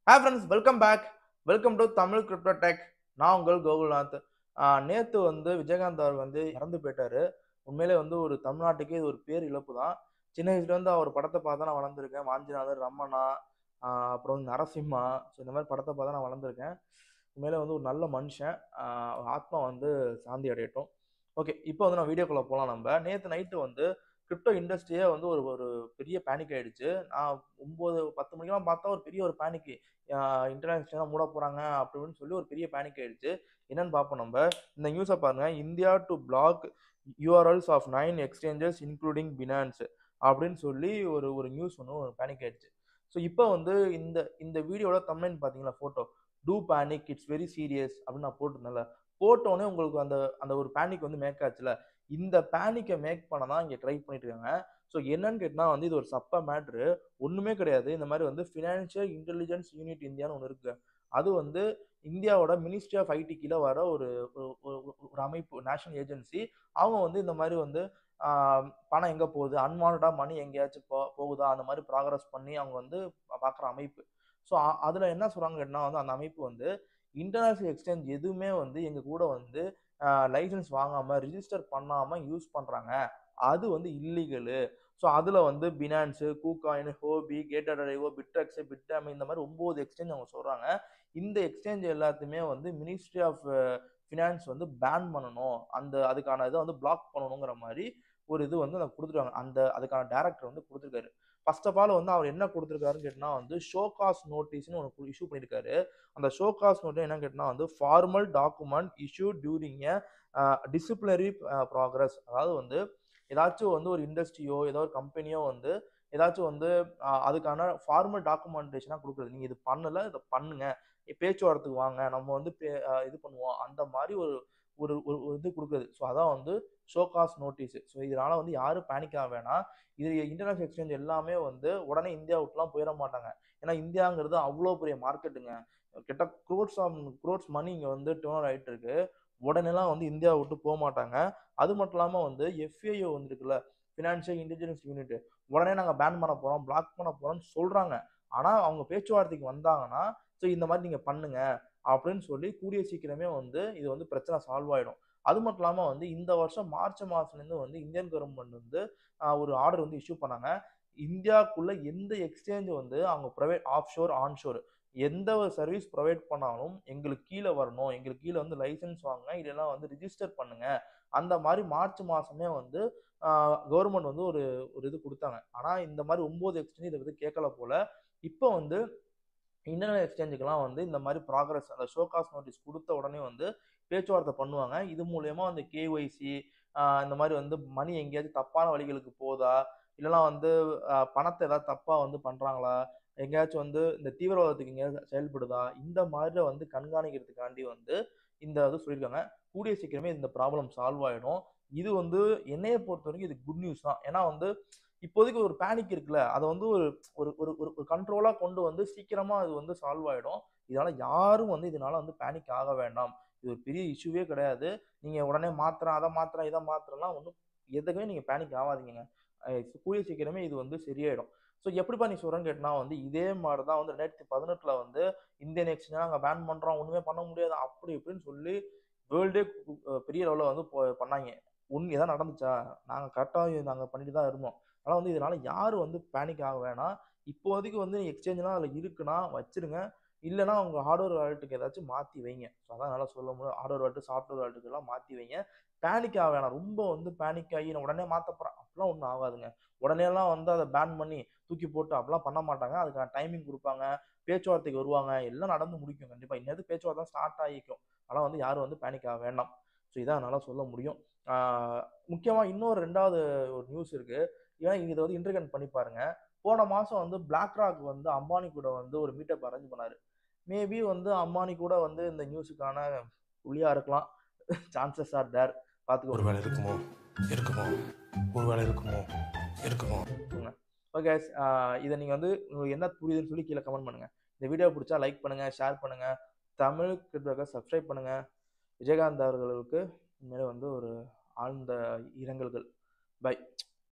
Hi friends, welcome back. Welcome to Tamil crypto tech. நான் உங்கள் கோகுல்நாத். நேற்று விஜயகாந்த் அவர் இறந்து போயிட்டாரு. உண்மையிலே ஒரு தமிழ்நாட்டுக்கே இது ஒரு பேர் இழப்பு தான். சின்ன வயசுலேருந்து அவர் படத்தை பார்த்து நான் வளர்ந்துருக்கேன். வாஞ்சிநாதர், ரமணா, அப்புறம் நரசிம்மா. ஸோ இந்த மாதிரி படத்தை பார்த்து நான் வளர்ந்துருக்கேன். உண்மையிலே ஒரு நல்ல மனுஷன். ஆத்மா சாந்தி அடையட்டும். ஓகே, இப்போ நான் வீடியோக்குள்ளே போகலாம். நம்ம நேற்று நைட்டு கிரிப்டோ இண்டஸ்ட்ரியே ஒரு ஒரு பெரிய பேனிக் ஆயிடுச்சு. நான் 9-10 மணிக்கெல்லாம் பார்த்தா ஒரு பெரிய ஒரு பேனிக். இன்டர்நெட் எக்ஸ்சேஞ்ச் மூட போறாங்க அப்படின்னு சொல்லி ஒரு பெரிய பேனிக் ஆயிடுச்சு. என்னன்னு பார்ப்போம். நம்ம இந்த நியூஸை பாருங்க. India to block URLs of 9 exchanges including Binance அப்படின்னு சொல்லி ஒரு ஒரு நியூஸ் ஒரு பேனிக் ஆயிடுச்சு. ஸோ இப்போ இந்த இந்த வீடியோட தம்ப்நெயில் பார்த்தீங்களா, photo to panic it's very serious அப்படின்னு நான் போட்டிருந்தேன்ல. போட்டோன்னே உங்களுக்கு அந்த அந்த ஒரு பேனிக் மேக் ஆச்சுல. இந்த பேனிக்கை மேக் பண்ண தான் இங்கே ட்ரை பண்ணிட்டு இருக்காங்க. ஸோ என்னன்னு கேட்டால் இது ஒரு சப்ப மேட்ரு. ஒன்றுமே கிடையாது. இந்த மாதிரி ஃபினான்ஷியல் இன்டெலிஜென்ஸ் யூனிட் இந்தியான்னு ஒன்று இருக்கு. அது இந்தியாவோட மினிஸ்ட்ரி ஆஃப் ஐடி கீழே வர ஒரு ஒரு அமைப்பு, நேஷனல் ஏஜென்சி. அவங்க இந்த மாதிரி பணம் எங்கே போகுது, அன்வான்டா மணி எங்கேயாச்சும் போகுதா, அந்த மாதிரி ப்ராக்ரஸ் பண்ணி அவங்க பார்க்குற அமைப்பு. ஸோ அதில் என்ன சொல்கிறாங்க கேட்டால் அந்த அமைப்பு இன்டர்நேஷனல் எக்ஸ்சேஞ்ச் எதுவுமே எங்கள் கூட லைசன்ஸ் வாங்காமல் ரிஜிஸ்டர் பண்ணாமல் யூஸ் பண்ணுறாங்க. அது இல்லீகலு. ஸோ அதில் பினான்ஸு, கூகாயின், ஹோபி, கேட்டடைவோ, பிட்ரெக்ஸு, பிட்டாமி இந்த மாதிரி 9 எக்ஸ்சேஞ்ச் அவங்க சொல்கிறாங்க. இந்த எக்ஸ்சேஞ்ச் எல்லாத்தையுமே மினிஸ்ட்ரி ஆஃப் ஃபினான்ஸ் பேன் பண்ணணும். அதுக்கான இதை பிளாக் பண்ணணுங்கிற மாதிரி ஒரு இது கொடுத்துருக்காங்க. அதுக்கான டைரக்டர் கொடுத்துருக்காரு. ஃபர்ஸ்ட் ஆஃப் ஆல் அவர் என்ன கொடுத்துருக்காருன்னு கேட்டால் ஷோ காஸ் நோட்டீஸ்னு ஒன்று இஷ்யூ பண்ணியிருக்காரு. அந்த ஷோ காஸ் நோட்டீஸ் என்ன கேட்டால் formal document issue during disciplinary progress. அதாவது ஏதாச்சும் ஒரு இண்டஸ்ட்ரியோ ஏதோ ஒரு கம்பெனியோ ஏதாச்சும் அதுக்கான ஃபார்மல் டாக்குமெண்டேஷனாக கொடுக்குறது. நீங்கள் இது பண்ணலை, இதை பண்ணுங்க, பேச்சுவார்த்தைக்கு வாங்க, நம்ம இது பண்ணுவோம், அந்த மாதிரி ஒரு ஒரு ஒரு இது கொடுக்குறது. ஸோ அதான் ஷோ காஸ் நோட்டீஸ். ஸோ இதனால யாரும் பேனிக் ஆக வேணாம். இது இன்டர்நேஷனல் எக்ஸ்சேஞ்ச் எல்லாமே உடனே இந்தியா விட்டுலாம் போயிட மாட்டாங்க. ஏன்னா இந்தியாங்கிறது அவ்வளோ பெரிய மார்க்கெட்டுங்க. கிட்ட க்ரோட்ஸ் மணி இங்கே டேர்ன் ஆகிட்டு இருக்கு. உடனேலாம் இந்தியா விட்டு போக மாட்டாங்க. அது மட்டும் இல்லாமல் எஃப்ஐஓ இருக்குல்ல, ஃபினான்ஷியல் இன்டெலிஜென்ஸ் யூனிட், உடனே நாங்கள் பேன் பண்ண போகிறோம், பிளாக் பண்ண போகிறோம்னு சொல்கிறாங்க. ஆனால் அவங்க பேச்சுவார்த்தைக்கு வந்தாங்கன்னா ஸோ இந்த மாதிரி நீங்கள் பண்ணுங்க அப்படின்னு சொல்லி கூடிய சீக்கிரமே இது பிரச்சனை சால்வ் ஆகிடும். அது மட்டும் இல்லாமல் இந்த வருஷம் மார்ச் மாதத்துலேருந்து இந்தியன் கவர்மெண்ட் ஒரு ஆர்டர் இஷ்யூ பண்ணாங்க. இந்தியாவுக்குள்ள எந்த எக்ஸ்சேஞ்ச் அவங்க ப்ரைவேட் ஆஃப்ஷோர் ஆன்ஷோர் எந்த ஒரு சர்வீஸ் ப்ரொவைட் பண்ணாலும் எங்களுக்கு கீழே வரணும், எங்களுக்கு கீழே லைசன்ஸ் வாங்க, இதெல்லாம் ரிஜிஸ்டர் பண்ணுங்க. அந்த மாதிரி மார்ச் மாதமே கவர்மெண்ட் ஒரு ஒரு இது கொடுத்தாங்க. ஆனால் இந்த மாதிரி 9 எக்ஸ்சேஞ்ச் இதை கேட்கல போல. இப்போ இன்டர்நெட் எக்ஸ்சேஞ்சுக்கெல்லாம் இந்த மாதிரி ப்ராக்ரஸ் அந்த ஷோகாஸ் நோட்டீஸ் கொடுத்த உடனே பேச்சுவார்த்தை பண்ணுவாங்க. இது மூலயமா கேஒய்சி இந்த மாதிரி மணி எங்கேயாச்சும் தப்பான வழிகளுக்கு போதா, இல்லைனா பணத்தை ஏதாவது தப்பாக பண்ணுறாங்களா, எங்கேயாச்சும் இந்த தீவிரவாதத்துக்கு எங்கேயாவது செயல்படுதா, இந்த மாதிரி கண்காணிக்கிறதுக்காண்டி இந்த இது சொல்லியிருக்காங்க. கூடிய சீக்கிரமே இந்த ப்ராப்ளம் சால்வ் ஆகிடும். இது என்னையை பொறுத்த வரைக்கும் இது குட் நியூஸ் தான். ஏன்னா இப்போதைக்கு ஒரு பேனிக் இருக்குல்ல, அதை ஒரு ஒரு ஒரு ஒரு கண்ட்ரோலாக கொண்டு சீக்கிரமா அது சால்வ் ஆகிடும். இதனால யாரும் இதனால பேனிக் ஆக வேண்டாம். இது ஒரு பெரிய இஷ்யூவே கிடையாது. நீங்க உடனே மாத்திரம் அதை மாத்திரம் இதை மாத்திரம்லாம் ஒன்றும் எதுக்குமே நீங்க பேனிக் ஆகாதீங்க. கூடிய சீக்கிரமே இது சரியாயிடும். ஸோ எப்படிப்பா நீ சொல்றேன்னு கேட்டா இதே மாதிரி தான் 2018 இந்தியன் எக்ஸ்சேஞ்ச் நாங்கள் பேன் பண்றோம், ஒண்ணுமே பண்ண முடியாது அப்படி இப்படின்னு சொல்லி வேர்ல்டே பெரிய லெவலில் பண்ணாங்க. இதான் நடந்துச்சா? நாங்கள் கரெக்டாக நாங்கள் பண்ணிட்டு தான் இருந்தோம். ஆனால் இதனால யாரும் பேனிக் ஆக வேணாம். இப்போதைக்கு எக்ஸ்சேஞ்ச்லாம் அதில் இருக்குன்னா வச்சிருங்க. இல்லைனா உங்கள் ஹார்ட்வேர் வாலெட்டுக்கு ஏதாச்சும் மாற்றி வைங்க. ஸோ அதான் நல்லா சொல்ல முடியும். ஹார்ட்வேர் வாலெட்டு, சாஃப்ட்வேர் வாலெட்டுக்கு எல்லாம் மாற்றி வைங்க. பேனிக் ஆக வேணாம். ரொம்ப பேனிக் ஆகி நான் உடனே மாற்ற போகிறேன் அப்படிலாம் ஒன்றும் ஆகாதுங்க. உடனேலாம் அதை பேன் பண்ணி தூக்கி போட்டு அப்படிலாம் பண்ண மாட்டாங்க. அதுக்கான டைமிங் கொடுப்பாங்க, பேச்சுவார்த்தைக்கு வருவாங்க, எல்லாம் நடந்து முடிக்கும். கண்டிப்பாக இன்னது பேச்சுவார்த்தை ஸ்டார்ட் ஆகிக்கும். ஆனால் யாரும் பேனிக் ஆக வேண்டாம். ஸோ இதான் என்னால் சொல்ல முடியும். முக்கியமாக இன்னொரு 2வது ஒரு நியூஸ் இருக்குது. ஏன்னா இதை இன்டர்கனெக்ட் பண்ணி பாருங்க. போன மாதம் பிளாக் ராக் அம்பானி கூட ஒரு மீட்டப் அரேஞ்ச் பண்ணாரு. மேபி அம்பானி கூட இந்த நியூஸுக்கான புள்ளியா இருக்கலாம். Chances are there. பார்த்துக்கோ. ஒருவேளை இருக்குமோ இருக்குமோ ஒருவேளை இருக்குமோ இருக்குமோ. ஓகே, இதை நீங்கள் உங்களுக்கு என்ன புரியுதுன்னு சொல்லி கீழே கமெண்ட் பண்ணுங்க. இந்த வீடியோ பிடிச்சா லைக் பண்ணுங்க, ஷேர் பண்ணுங்க, தமிழ் கிரிப்டோவை சப்ஸ்கிரைப் பண்ணுங்க. விஜயகாந்த் அவர்களுக்கு உண்மையிலே ஒரு ஆழ்ந்த இரங்கல்கள். பை.